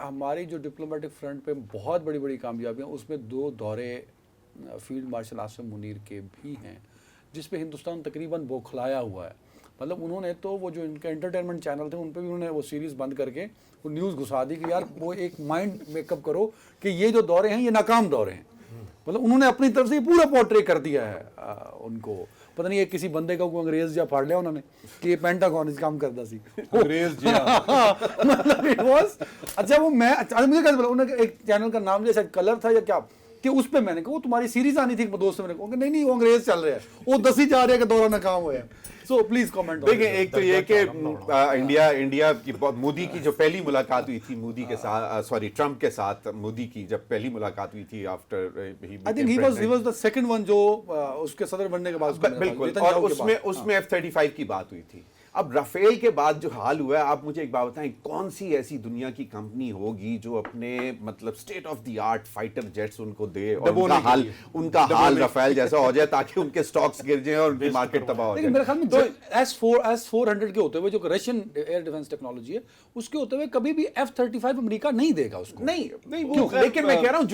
ہماری جو diplomatic front پہ بہت بڑی بڑی کامیابیاں، اس میں 2 دورے فیلڈ مارشل عاصم منیر کے بھی ہیں، جس پہ ہندوستان تقریباً بوکھلایا ہوا ہے. مطلب انہوں نے تو وہ جو ان کے انٹرٹینمنٹ چینل تھے ان پہ بھی انہوں نے وہ سیریز بند کر کے وہ نیوز گھسا دی کہ یار وہ ایک مائنڈ میک اپ کرو کہ یہ جو دورے ہیں یہ ناکام دورے ہیں. مطلب انہوں نے اپنی طرف سے پورا پورٹری کر دیا ہے ان کو. پتہ نہیں یہ کسی بندے کا کوئی انگریز جا پھاڑ لیا انہوں نے کہ یہ پینٹاگون کام کرتا سی انگریز جی. مطلب اٹ واز اچھا وہ میں مجھے کیسے بولا انہوں نے ایک چینل کا نام لیا شاید کلر تھا یا کیا کہ اس پہ میں نے کہا وہ تمہاری سیریز آنی تھی. دوست نے کہا کہ نہیں وہ انگریز چل رہا ہے, وہ دس ہی جا رہے ہیں کہ دورہ ناکام ہوا ہے. So please comment. دیکھیں ایک تو یہ کہ انڈیا کی مودی کی جو پہلی ملاقات ہوئی تھی مودی کے ساتھ, سوری ٹرمپ کے ساتھ مودی کی جب پہلی ملاقات ہوئی تھی after I think he was the second one جو اس کے صدر بننے کے بعد. بالکل, اور اس میں F-35 کی بات ہوئی تھی. اب رافیل کے بعد جو حال ہوا ہے, آپ مجھے ایک بات بتائیں, کون سی ایسی دنیا کی کمپنی ہوگی جو اپنے مطلب state of the art fighter jets ان کو دے اور ان کا حال رافیل جیسا ہو جائے تاکہ ان کے سٹاکس گر جائیں اور ان کی مارکیٹ تباہ ہو جائے. میرے خیال میں S-400 کے ہوتے ہوئے جو رشین ایئر ڈیفنس ٹیکنالوجی ہے اس کے ہوتے ہوئے کبھی بھی F-35 امریکہ نہیں دے گا اس کو. نہیں, لیکن میں کہہ رہا ہوں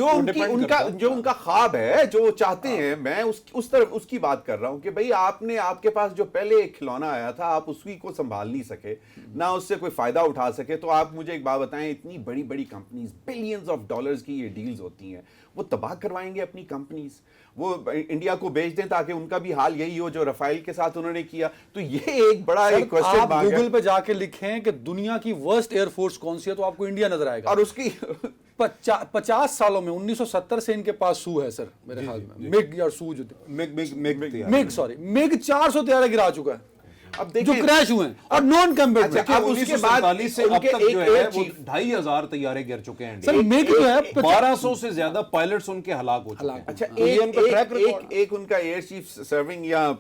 جو ان کا خواب ہے جو وہ چاہتے ہیں, میں اس طرف اس کی بات کر رہا ہوں کہ بھائی آپ کے پاس جو پہلے ایک کھلونا آیا تھا آپ اس کو سنبھال نہیں سکے, نہ اس سے کوئی فائدہ اٹھا سکے. تو آپ مجھے ایک بات بتائیں, اتنی بڑی بڑی کمپنیز بلینز آف ڈالرز کی یہ ڈیلز ہوتی ہیں, وہ تباہ کروائیں گے اپنی کمپنیز, وہ انڈیا کو بیچ دیں تاکہ ان کا بھی حال یہی ہو جو رافیل کے ساتھ انہوں نے کیا. تو یہ ایک بڑا ایک کوسچن آپ گوگل پہ جا کے لکھیں کہ دنیا کی ورسٹ ایئر فورس کون سی ہے تو آپ کو انڈیا نظر آئے گا. اور اس کی 50 سالوں میں 1970 سے ان کے پاس سو ہے سر میرے خیال میں, مگ یا سو جو مگ 400 طیارے گرا چکا ہے اب جو کریش ہوئے ہیں اور نان کمبیٹ. اب اس کے بعد سے اب تک جو ہے وہ 2500 طیارے گر چکے ہیں. سر مگ جو ہے 1200 سے زیادہ پائلٹس ان کے ہلاک ہو چکے ہیں. اچھا ایک ان کا ایئر چیف سرونگ یا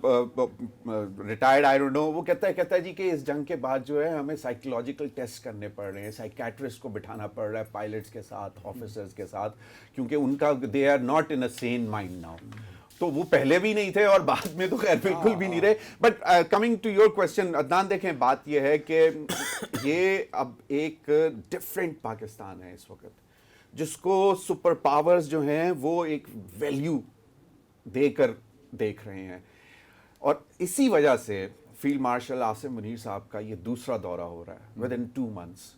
ریٹائرڈ آئی ڈونٹ نو, وہ کہتا ہے جی کہ اس جنگ کے بعد جو ہے ہمیں سائیکولوجیکل ٹیسٹ کرنے پڑ رہے ہیں, سائیکیٹرسٹ کو بٹھانا پڑ رہا ہے پائلٹس کے ساتھ, آفیسرز کے ساتھ, کیونکہ ان کا they are not in a sane mind now. تو وہ پہلے بھی نہیں تھے اور بعد میں تو خیر بالکل بھی نہیں رہے. But coming to your question Adnan, دیکھیں بات یہ ہے کہ یہ اب ایک ڈفرینٹ پاکستان ہے اس وقت, جس کو سپر پاورز جو ہیں وہ ایک ویلیو دے کر دیکھ رہے ہیں. اور اسی وجہ سے فیلڈ مارشل عاصم منیر صاحب کا یہ دوسرا دورہ ہو رہا ہے ود ان 2 months,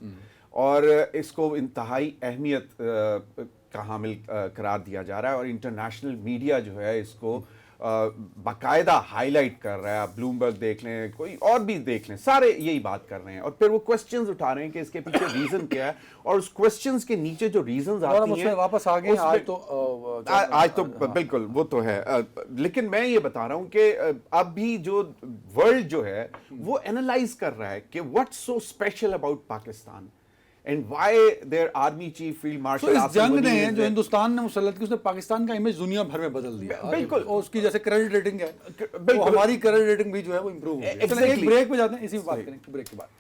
اور اس کو انتہائی اہمیت کا حامل قرار دیا جا رہا ہے, اور انٹرنیشنل میڈیا جو ہے اس کو باقاعدہ ہائی لائٹ کر رہا ہے. بلومبرگ دیکھ لیں, کوئی اور بھی دیکھ لیں, سارے یہی بات کر رہے ہیں, اور پھر وہ کوسچنز اٹھا رہے ہیں کہ اس کے پیچھے ریزن کیا ہے, اور اس کوسچنز کے نیچے جو ریزنز آتی ہیں واپس آ گئے آج تو بالکل وہ تو ہے. لیکن میں یہ بتا رہا ہوں کہ اب بھی جو ورلڈ جو ہے وہ اینالائز کر رہا ہے کہ what's so special about Pakistan and why their army chief field marshal اس جنگ نے جو ہندوستان نے مسلط کی اس نے پاکستان کا امیج دنیا بھر میں بدل دیا. بالکل, اور اس کی جیسے کریڈٹ ریٹنگ ہے, ہماری کریڈٹ ریٹنگ بھی جو ہے وہ امپروو ہو گئی. ایک بریک پہ جاتے ہیں, اسی میں بات کریں بریک کے بعد.